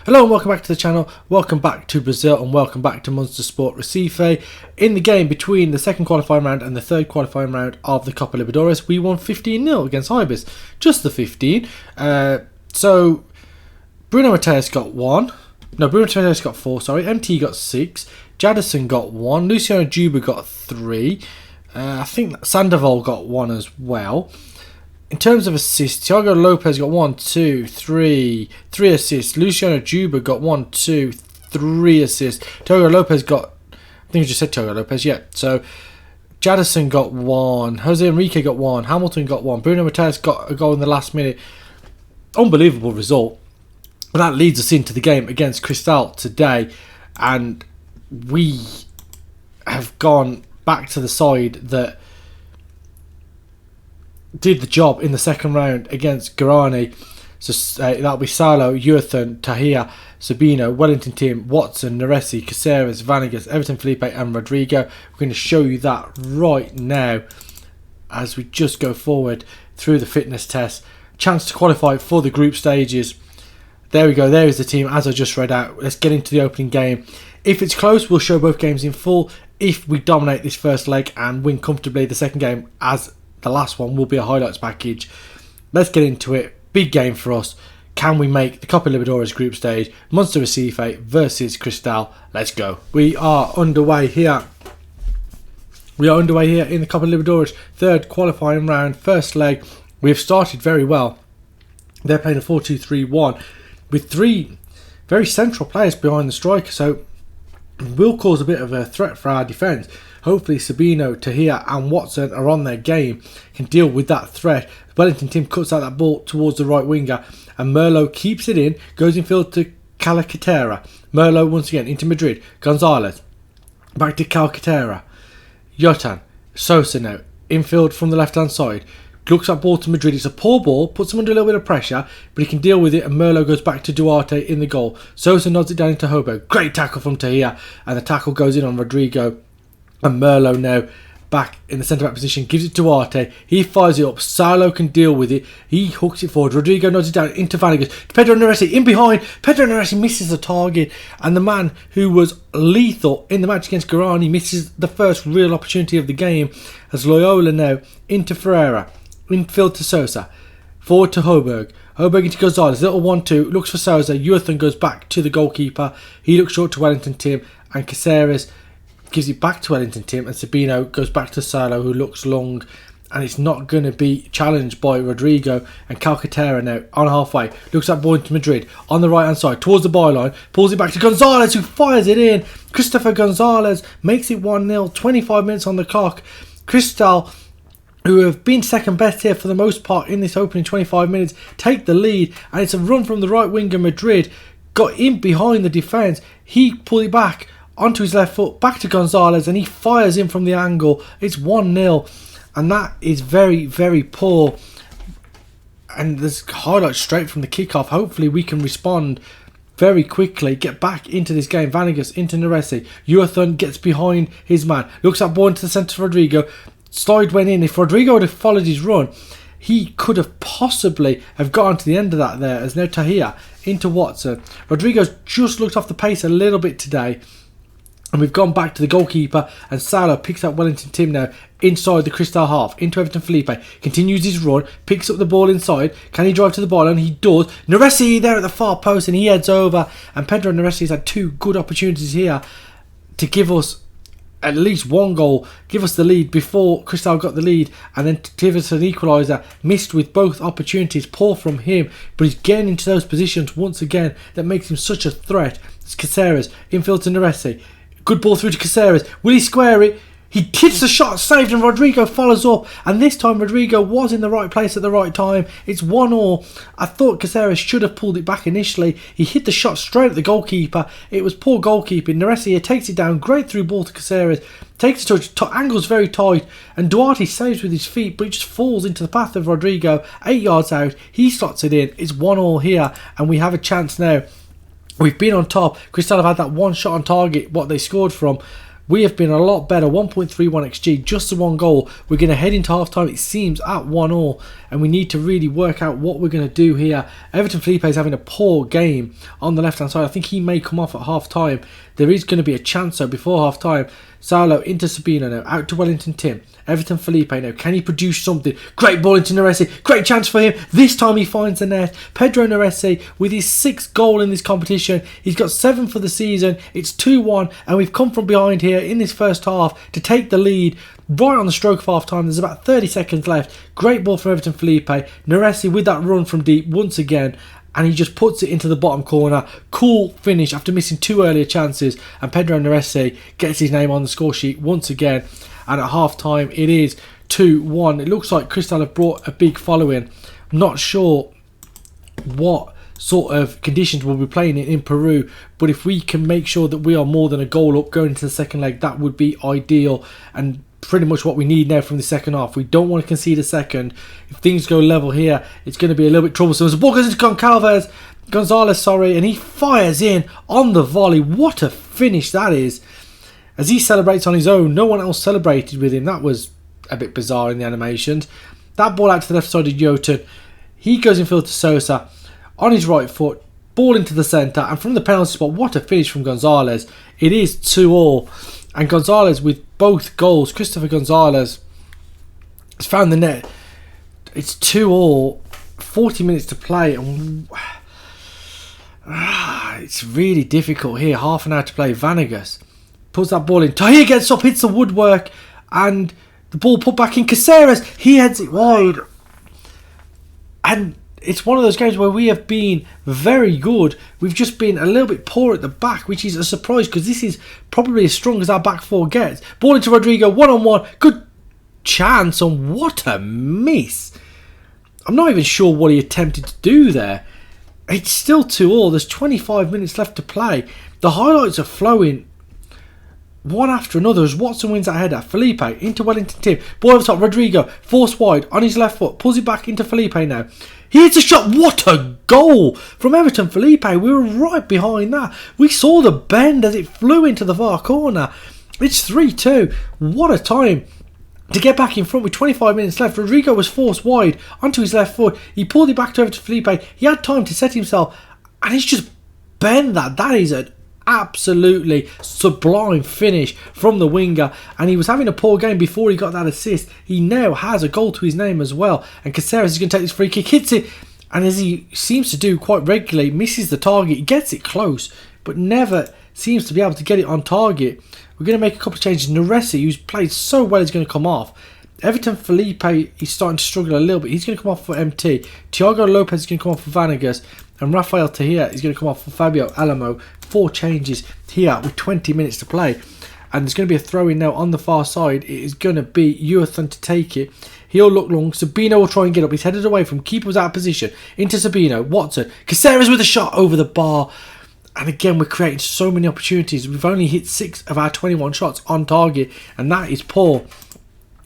Hello and welcome back to the channel, welcome back to Brazil and welcome back to Monster Sport Recife. In the game between the second qualifying round and the third qualifying round of the Copa Libertadores, we won 15-0 against Ibis. Just the 15. So Bruno Mateus got 1. No, Bruno Mateus got 4, sorry. MT got 6. Jadison got 1. Luciano Juba got 3. I think Sandoval got 1 as well. In terms of assists, Thiago Lopez got 1, 2, 3 assists. Luciano Juba got 1, 2, 3 assists. Thiago Lopez got, I think I just said Thiago Lopez, yeah. So Jadison got 1, Jose Enrique got 1, Hamilton got 1, Bruno Mateus got a goal in the last minute. Unbelievable result. And that leads us into the game against Cristal today, and we have gone back to the side that did the job in the second round against Guarani. So that'll be Salo, Yurthan, Tahia, Sabino, Wellington Team, Watson, Neresi, Caceres, Vanegas, Everton Felipe and Rodrigo. We're going to show you that right now as we just go forward through the fitness test. Chance to qualify for the group stages. There we go, there is the team as I just read out. Let's get into the opening game. If it's close, we'll show both games in full. If we dominate this first leg and win comfortably the second game, as the last one will be a highlights package. Let's get into it. Big game for us. Can we make the Copa Libertadores group stage? Monster Recife versus Cristal. Let's go. We are underway here. We are underway here in the Copa Libertadores third qualifying round. First leg. We have started very well. They're playing a 4-2-3-1 with 3 very central players behind the striker. So it will cause a bit of a threat for our defence. Hopefully Sabino, Tahia and Watson are on their game, can deal with that threat. Wellington Team cuts out that ball towards the right winger and Merlo keeps it in, goes infield to Calcaterra. Merlo once again into Madrid. Gonzalez, back to Calcaterra. Yotan, Sosa now, infield from the left hand side. Looks at ball to Madrid, it's a poor ball, puts him under a little bit of pressure, but he can deal with it and Merlo goes back to Duarte in the goal. Sosa nods it down into Hobo. Great tackle from Tahia and the tackle goes in on Rodrigo. And Merlo now back in the centre back position, gives it to Duarte. He fires it up. Salo can deal with it. He hooks it forward. Rodrigo nods it down into Vanegas. Pedro Neresi in behind. Pedro Neresi misses the target. And the man who was lethal in the match against Guarani misses the first real opportunity of the game. As Loyola now into Ferreira. Infield to Sosa. Forward to Hoberg. Hoberg into Gonzalez. Little 1-2. Looks for Sosa. Yurthan goes back to the goalkeeper. He looks short to Wellington Team. And Caceres gives it back to Wellington Team, and Sabino goes back to Salo, who looks long, and it's not going to be challenged by Rodrigo. And Calcaterra now on halfway looks at ball into Madrid on the right hand side towards the byline, pulls it back to Gonzalez, who fires it in. Christopher Gonzalez makes it 1-0, 25 minutes on the clock. Cristal, who have been second best here for the most part in this opening 25 minutes, take the lead, and it's a run from the right winger. Madrid got in behind the defence, he pulled it back onto his left foot, back to Gonzalez, and he fires in from the angle. It's 1-0, and that is very, very poor. And there's highlights straight from the kickoff. Hopefully we can respond very quickly, get back into this game. Vanegas into Neresi. Yurthan gets behind his man, looks at ball into the centre for Rodrigo. Slide went in. If Rodrigo would have followed his run, he could have possibly have gotten to the end of that there. As now Tahia into Watson. Rodrigo's just looked off the pace a little bit today. And we've gone back to the goalkeeper, and Salah picks up Wellington Tim now inside the Cristal half, into Everton Felipe, continues his run, picks up the ball inside. Can he drive to the ball? And he does. Neresi there at the far post, and he heads over. And Pedro Neresi has had 2 good opportunities here to give us at least 1 goal, give us the lead before Cristal got the lead, and then to give us an equaliser. Missed with both opportunities, poor from him, but he's getting into those positions once again that makes him such a threat. It's Caceres, infield to Neresi. Good ball through to Caceres. Will he square it? He hits the shot, saved, and Rodrigo follows up. And this time Rodrigo was in the right place at the right time. It's 1-1. I thought Caceres should have pulled it back initially. He hit the shot straight at the goalkeeper. It was poor goalkeeping. Neresi takes it down. Great through ball to Caceres. Takes it to angles very tight. And Duarte saves with his feet, but he just falls into the path of Rodrigo. 8 yards out. He slots it in. It's 1-1 here. And we have a chance now. We've been on top. Cristal have had that 1 shot on target, what they scored from. We have been a lot better. 1.31 XG, just the one goal. We're going to head into half-time, it seems, at 1-1, and we need to really work out what we're going to do here. Everton Felipe is having a poor game on the left-hand side. I think he may come off at half-time. There is going to be a chance, though, before half-time. Saulo into Sabino now, out to Wellington Tim. Everton Felipe now, can he produce something? Great ball into Neresi, great chance for him. This time he finds the net. Pedro Neresi with his 6th goal in this competition. He's got 7 for the season. It's 2-1, and we've come from behind here in this first half to take the lead right on the stroke of half time. There's about 30 seconds left. Great ball from Everton Felipe. Neresi with that run from deep once again, and he just puts it into the bottom corner. Cool finish after missing 2 earlier chances, and Pedro Neresi gets his name on the score sheet once again. And at half time it is 2-1. It looks like Cristal have brought a big following. I'm not sure what sort of conditions we'll be playing in Peru, but if we can make sure that we are more than a goal up going into the second leg, that would be ideal, and pretty much what we need now from the second half. We don't want to concede a second. If things go level here, it's going to be a little bit troublesome. As the ball goes into Gonzalez, and he fires in on the volley. What a finish that is. As he celebrates on his own, no one else celebrated with him. That was a bit bizarre in the animations. That ball out to the left side of Jotun. He goes in field to Sosa on his right foot, ball into the centre, and from the penalty spot, what a finish from Gonzalez. It is 2-2, and Gonzalez with both goals. Christopher Gonzalez has found the net. It's 2-2, 40 minutes to play, and it's really difficult here. Half an hour to play. Vanegas pulls that ball in. Tahir gets up, hits the woodwork, and the ball put back in. Caceres, he heads it wide. And it's one of those games where we have been very good. We've just been a little bit poor at the back, which is a surprise because this is probably as strong as our back four gets. Ball into Rodrigo, one-on-one. Good chance, and what a miss. I'm not even sure what he attempted to do there. It's still 2-2. There's 25 minutes left to play. The highlights are flowing one after another as Watson wins that header. Felipe into Wellington Tim. Ball over top. Rodrigo forced wide on his left foot. Pulls it back into Felipe now. He hits a shot. What a goal from Everton Felipe. We were right behind that. We saw the bend as it flew into the far corner. It's 3-2. What a time to get back in front with 25 minutes left. Rodrigo was forced wide onto his left foot. He pulled it back to Everton Felipe. He had time to set himself, and he's just bent that. That is an absolutely sublime finish from the winger, and he was having a poor game before he got that assist. He now has a goal to his name as well, and Caceres is going to take this free kick, hits it, and as he seems to do quite regularly, misses the target. He gets it close but never seems to be able to get it on target. We're going to make a couple of changes. Neresi, who's played so well, is going to come off. Everton Felipe is starting to struggle a little bit. He's going to come off for MT. Thiago Lopez is going to come off for Vanegas. And Rafael Tahir is going to come off for Fabio Alamo. 4 changes here with 20 minutes to play. And there's going to be a throw-in now on the far side. It is going to be Uathan to take it. He'll look long. Sabino will try and get up. He's headed away from keeper's out of position. Into Sabino. Watson. Caceres with a shot over the bar. And again, we're creating so many opportunities. We've only hit 6 of our 21 shots on target. And that is poor.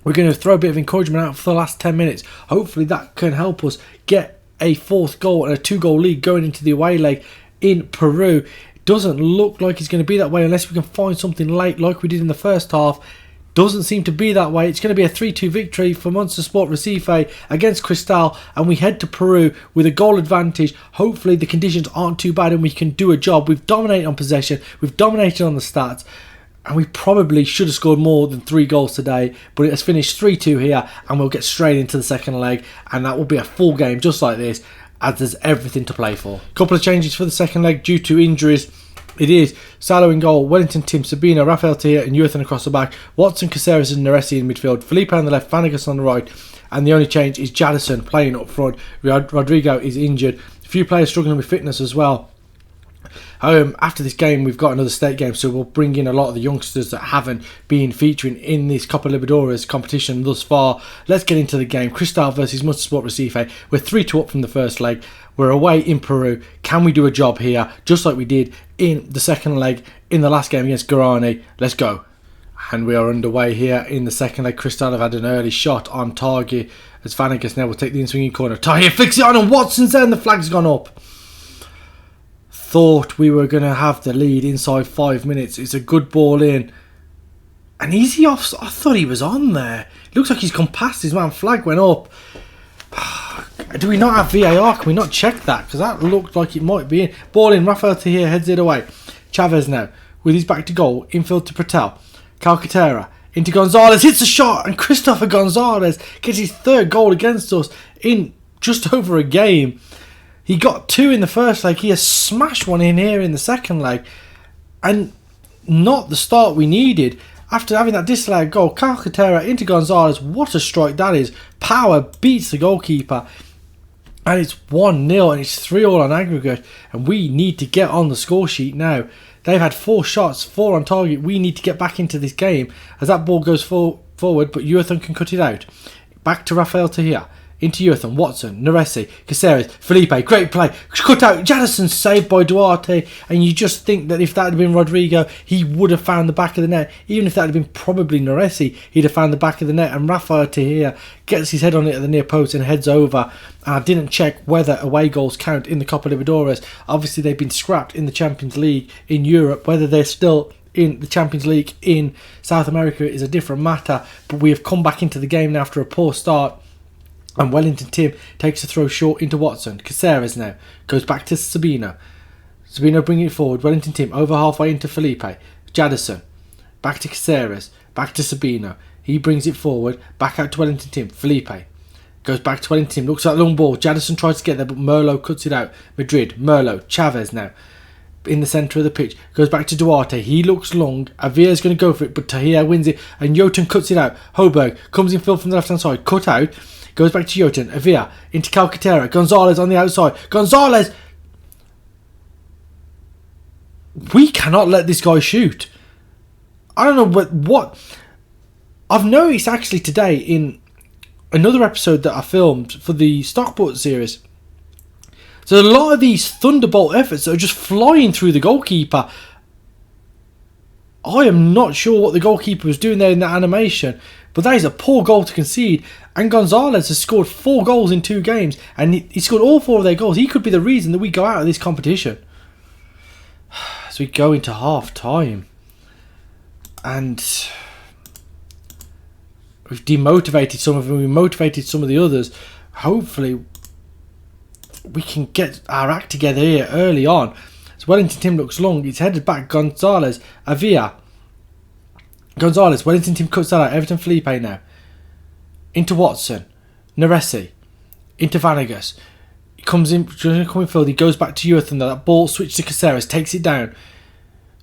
We're going to throw a bit of encouragement out for the last 10 minutes. Hopefully that can help us get a 4th goal and a 2-goal lead going into the away leg in Peru. It doesn't look like it's going to be that way unless we can find something late like we did in the first half. Doesn't seem to be that way. It's going to be a 3-2 victory for Monstersport Recife against Cristal, and we head to Peru with a goal advantage. Hopefully the conditions aren't too bad and we can do a job. We've dominated on possession. We've dominated on the stats. And we probably should have scored more than 3 goals today. But it has finished 3-2 here. And we'll get straight into the second leg. And that will be a full game just like this. As there's everything to play for. Couple of changes for the second leg due to injuries. It is Saulo in goal, Wellington Tim, Sabino, Rafael Tahir and Uathan across the back. Watson, Caceres and Neresi in midfield. Felipe on the left, Vanegas on the right. And the only change is Jadison playing up front. Rodrigo is injured. A few players struggling with fitness as well. After this game we've got another state game, so we'll bring in a lot of the youngsters that haven't been featuring in this Copa Libertadores competition thus far. Let's get into the game. Cristal versus Monstersport Recife. We're 3-2 up from the first leg. We're away in Peru. Can we do a job here just like we did in the second leg in the last game against Guarani? Let's go. And we are underway here in the second leg. Cristal have had an early shot on target as Vanegas now will take the in-swinging corner. Tahir flicks it on and Watson's there and the flag's gone up. Thought we were going to have the lead inside 5 minutes. It's a good ball in. And is he off? I thought he was on there. It looks like he's gone past his man. Flag went up. Do we not have VAR? Can we not check that? Because that looked like it might be in. Ball in. Rafael Tahir heads it away. Chavez now with his back to goal. Infield to Patel. Calcaterra into Gonzalez. Hits a shot. And Christopher Gonzalez gets his 3rd goal against us in just over a game. He got 2 in the first leg. He has smashed one in here in the second leg. And not the start we needed. After having that disallowed goal, Calcaterra into Gonzalez. What a strike that is. Power beats the goalkeeper. And it's 1-0 and it's 3-all on aggregate. And we need to get on the score sheet now. They've had 4 shots, 4 on target. We need to get back into this game as that ball goes forward, but Yurthan can cut it out. Back to Rafael Tahir. Into Yurthan, Watson, Neresi, Caceres, Felipe, great play, cut out, Jadison saved by Duarte, and you just think that if that had been Rodrigo, he would have found the back of the net. Even if that had been probably Neresi, he'd have found the back of the net, and Rafael Tahir gets his head on it at the near post and heads over. And I didn't check whether away goals count in the Copa Libertadores. Obviously they've been scrapped in the Champions League in Europe. Whether they're still in the Champions League in South America is a different matter, but we have come back into the game now after a poor start. And Wellington Tim takes a throw short into Watson. Caceres now goes back to Sabino. Sabino bringing it forward. Wellington Tim over halfway into Felipe. Jadison. Back to Caceres. Back to Sabino. He brings it forward. Back out to Wellington Tim. Felipe. Goes back to Wellington Tim. Looks like a long ball. Jadison tries to get there, but Merlo cuts it out. Madrid. Merlo. Chavez now. In the centre of the pitch. Goes back to Duarte. He looks long. Avia's going to go for it, but Tahir wins it. And Jotun cuts it out. Hoberg comes in field from the left-hand side. Cut out. Goes back to Jotun. Avia into Calcaterra. Gonzalez on the outside. Gonzalez! We cannot let this guy shoot. I don't know what... I've noticed actually today in another episode that I filmed for the Stockport series. So a lot of these thunderbolt efforts that are just flying through the goalkeeper. I am not sure what the goalkeeper was doing there in that animation. But that is a poor goal to concede. And Gonzalez has scored 4 goals in 2 games. And he scored all 4 of their goals. He could be the reason that we go out of this competition. So we go into half time. And we've demotivated some of them. We've motivated some of the others. Hopefully we can get our act together here early on. So Wellington Tim looks long. He's headed back. Gonzalez. Avia. Gonzalez, Wellington Tim cuts that out. Everton Felipe now. Into Watson. Neresi. Into Vanegas. He comes in, coming field. He goes back to Yurthan. That ball switched to Caceres. Takes it down.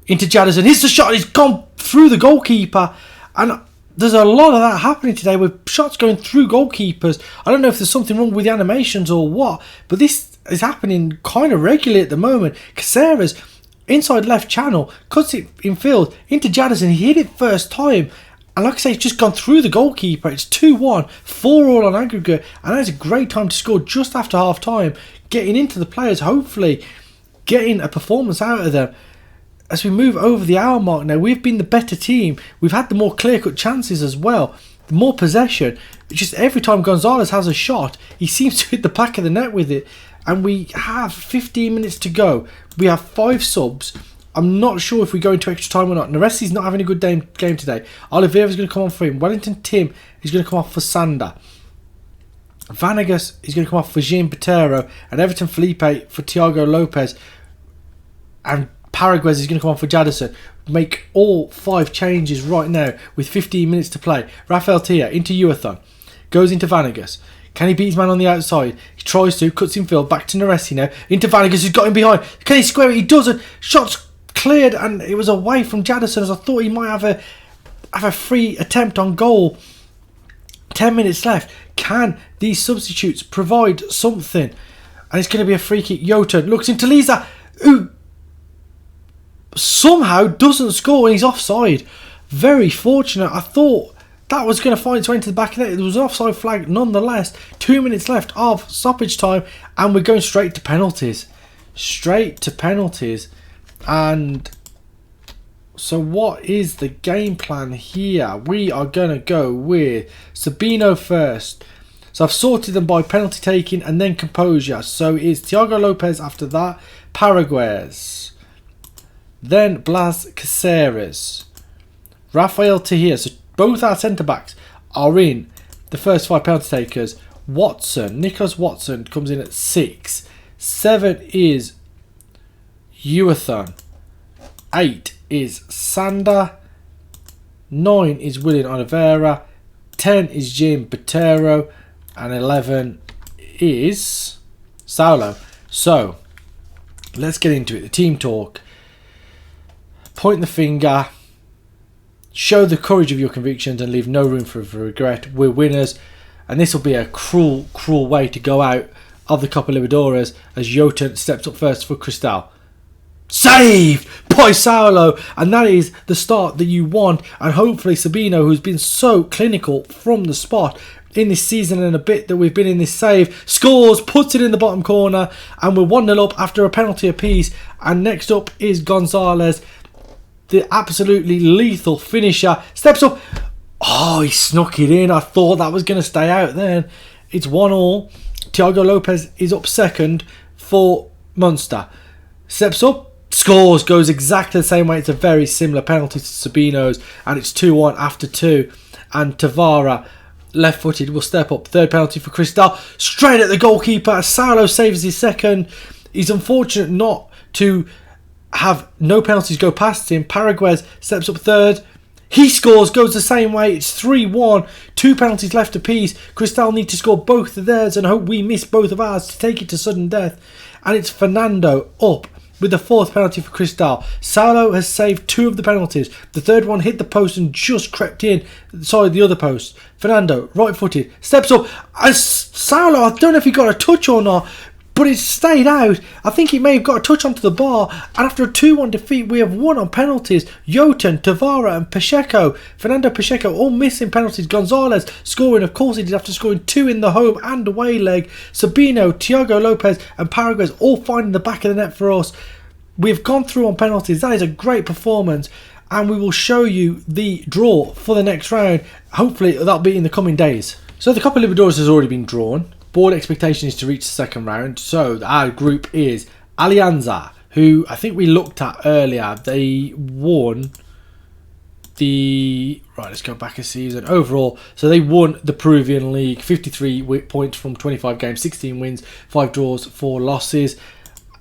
Into Jadison. Hits the shot. He's gone through the goalkeeper. And there's a lot of that happening today with shots going through goalkeepers. I don't know if there's something wrong with the animations or what. But this is happening kind of regularly at the moment. Caceres... inside left channel, cuts it in field into Jadison. He hit it first time, and like I say, it's just gone through the goalkeeper. It's 2-1, 4-all on aggregate, and that's a great time to score just after half time, getting into the players, hopefully getting a performance out of them. As we move over the hour mark now, we've been the better team. We've had the more clear-cut chances as well, the more possession. It's just every time Gonzalez has a shot, he seems to hit the back of the net with it. And we have 15 minutes to go. We have 5 subs. I'm not sure if we go into extra time or not. Neresi's not having a good game today. Oliveira's going to come on for him. Wellington Tim is going to come off for Sander. Vanegas is going to come off for Jean Petero. And Everton Felipe for Thiago Lopez. And Paraguez is going to come off for Jadison. Make all 5 changes right now with 15 minutes to play. Rafael Tia into Yurthan. Goes into Vanegas. Can he beat his man on the outside? He tries to, cuts in field, back to Neresi now. Into Vanegas, who's got him behind. Can he square it? He doesn't. Shot's cleared, and it was away from Jadison, as I thought he might have a free attempt on goal. 10 minutes left. Can these substitutes provide something? And it's going to be a free kick. Jotun looks into Lisa, who somehow doesn't score when he's offside. Very fortunate. I thought that was going to find its way into the back of the net. There was an offside flag nonetheless. 2 minutes left of stoppage time, and we're going straight to penalties. Straight to penalties. And so what is the game plan here? We are going to go with Sabino first. So I've sorted them by penalty taking and then composure. So it's Thiago Lopez after that. Paraguez. Then Blas Caceres. Rafael Tahir. So both our centre-backs are in the first 5 penalty takers. Nicholas Watson comes in at 6. 7 is Ewerton. 8 is Sander. 9 is William Oliveira. 10 is Jim Botero. And 11 is Saulo. So, let's get into it. The team talk. Point the finger. Show the courage of your convictions and leave no room for regret. We're winners. And this will be a cruel, cruel way to go out of the Copa Libertadores as Jotun steps up first for Cristal. Saved by Saulo, and that is the start that you want. And hopefully Sabino, who's been so clinical from the spot in this season and a bit that we've been in this save, scores, puts it in the bottom corner, and we're 1-0 up after a penalty apiece. And next up is Gonzalez, the absolutely lethal finisher, steps up. Oh, he snuck it in. I thought that was going to stay out then. It's 1-1. Thiago Lopez is up second for Munster. Steps up, scores, goes exactly the same way. It's a very similar penalty to Sabino's, and it's 2-1 after 2. And Tavara, left-footed, will step up. Third penalty for Cristal. Straight at the goalkeeper. Saulo saves his second. He's unfortunate not to have no penalties go past him. Paraguez steps up third. He scores, goes the same way. It's 3-1. 2 penalties left apiece. Cristal need to score both of theirs and hope we miss both of ours to take it to sudden death. And it's Fernando up with the 4th penalty for Cristal. Saulo has saved 2 of the penalties. The 3rd one hit the post and just crept in. Sorry, the other post. Fernando, right-footed, steps up. As Saulo, I don't know if he got a touch or not, but it stayed out. I think he may have got a touch onto the bar. And after a 2-1 defeat, we have won on penalties. Jotun, Tavara and Pacheco. Fernando Pacheco all missing penalties. Gonzalez scoring, of course he did, after scoring 2 in the home and away leg. Sabino, Thiago Lopez and Paraguez all finding the back of the net for us. We've gone through on penalties. That is a great performance. And we will show you the draw for the next round. Hopefully that'll be in the coming days. So the Copa Libertadores has already been drawn. Board expectation is to reach the second round. So our group is Alianza, who I think we looked at earlier. They won the... Right, let's go back a season. Overall, so they won the Peruvian League. 53 points from 25 games, 16 wins, 5 draws, 4 losses.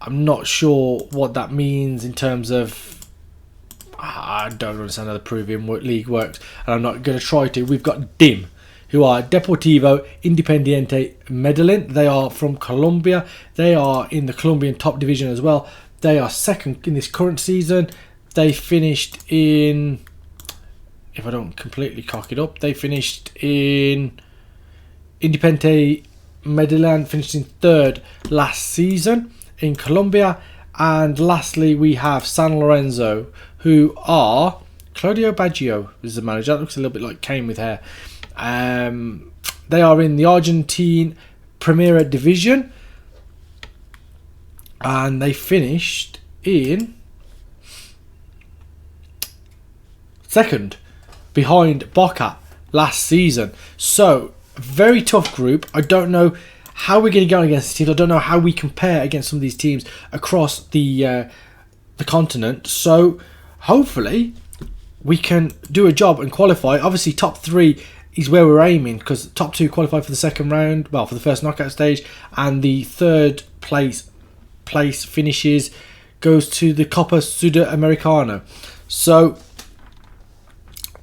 I'm not sure what that means in terms of... I don't understand how the Peruvian League works. And I'm not going to try to. We've got DIM, who are Deportivo Independiente Medellin. They are from Colombia. They are in the Colombian top division as well. They are second in this current season. They finished in... If I don't completely cock it up, they finished in... Independiente Medellin finished in 3rd last season in Colombia. And lastly, we have San Lorenzo, who are... Claudio Baggio is the manager. That looks a little bit like Kane with hair. They are in the Argentine Primera Division, and they finished in 2nd behind Boca last season. So very tough group. I don't know how we're going to go against the teams. I don't know how we compare against some of these teams across the continent. So hopefully we can do a job and qualify. Obviously top 3 is where we're aiming, because top 2 qualify for the second round, well, for the first knockout stage, and the 3rd place finishes goes to the Copa Sudamericana. So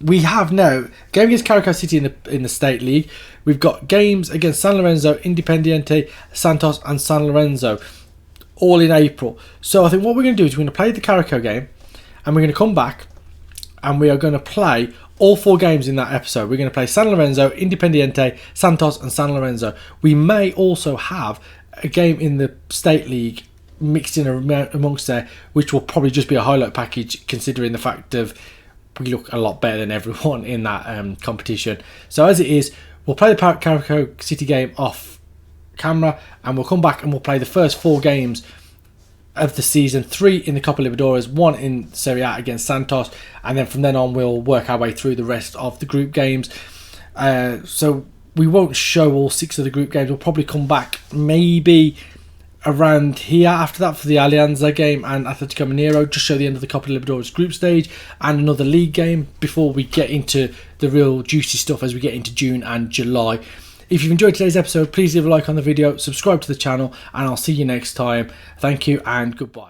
we have now game against Caracas City in the State League. We've got games against San Lorenzo, Independiente, Santos and San Lorenzo, all in April. So I think what we're going to do is we're going to play the Caracas game, and we're going to come back and we are going to play all 4 games in that episode. We're going to play San Lorenzo, Independiente, Santos and San Lorenzo. We may also have a game in the State League mixed in amongst there, which will probably just be a highlight package, considering the fact of we look a lot better than everyone in that competition. So as it is, we'll play the Caracas City game off camera, and we'll come back and we'll play the first 4 games of the season, 3 in the Copa Libertadores, 1 in Serie A against Santos, and then from then on we'll work our way through the rest of the group games. So we won't show all 6 of the group games. We'll probably come back maybe around here after that for the Alianza game and Atletico Mineiro, just show the end of the Copa Libertadores group stage and another league game before we get into the real juicy stuff as we get into June and July. If you've enjoyed today's episode, please leave a like on the video, subscribe to the channel, and I'll see you next time. Thank you and goodbye.